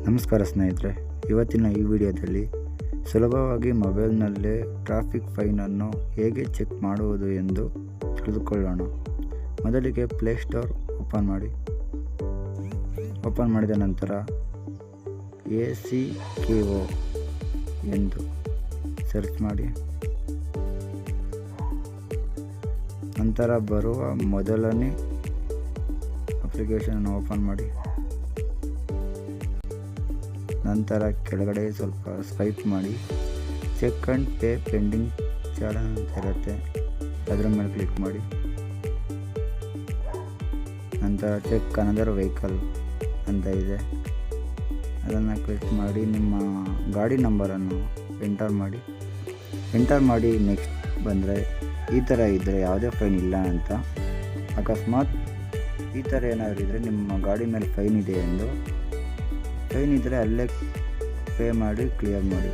ನಮಸ್ಕಾರ ಸ್ನೇಹಿತರೆ, ಇವತ್ತಿನ ಈ ವಿಡಿಯೋದಲ್ಲಿ ಸುಲಭವಾಗಿ ಮೊಬೈಲ್ನಲ್ಲೇ ಟ್ರಾಫಿಕ್ ಫೈನನ್ನು ಹೇಗೆ ಚೆಕ್ ಮಾಡುವುದು ಎಂದು ತಿಳಿದುಕೊಳ್ಳೋಣ. ಮೊದಲಿಗೆ ಪ್ಲೇಸ್ಟೋರ್ ಓಪನ್ ಮಾಡಿದ ನಂತರ ACKO ಎಂದು ಸರ್ಚ್ ಮಾಡಿ. ನಂತರ ಬರುವ ಮೊದಲನೇ ಅಪ್ಲಿಕೇಶನ್ ಓಪನ್ ಮಾಡಿ. ನಂತರ ಕೆಳಗಡೆ ಸ್ವಲ್ಪ ಸ್ವೈಪ್ ಮಾಡಿ check and pay pending challan ಅಂತ ಇರುತ್ತೆ, ಅದರ ಮೇಲೆ ಕ್ಲಿಕ್ ಮಾಡಿ. ನಂತರ ಚೆಕ್ ಅನದರ್ ವೆಹಿಕಲ್ ಅಂತ ಇದೆ, ಅದನ್ನು ಕ್ಲಿಕ್ ಮಾಡಿ ನಿಮ್ಮ ಗಾಡಿ ನಂಬರನ್ನು ಎಂಟರ್ ಮಾಡಿ ನೆಕ್ಸ್ಟ್ ಬಂದರೆ ಈ ಥರ ಇದ್ದರೆ ಯಾವುದೇ ಫೈನ್ ಇಲ್ಲ ಅಂತ. ಅಕಸ್ಮಾತ್ ಈ ಥರ ಏನಾದರೂ ಇದ್ದರೆ ನಿಮ್ಮ ಗಾಡಿ ಮೇಲೆ ಫೈನ್ ಇದೆ ಎಂದು, ಫೈನ್ ಇದ್ದರೆ ಅಲ್ಲೇ ಪೇ ಮಾಡಿ ಕ್ಲಿಯರ್ ಮಾಡಿ.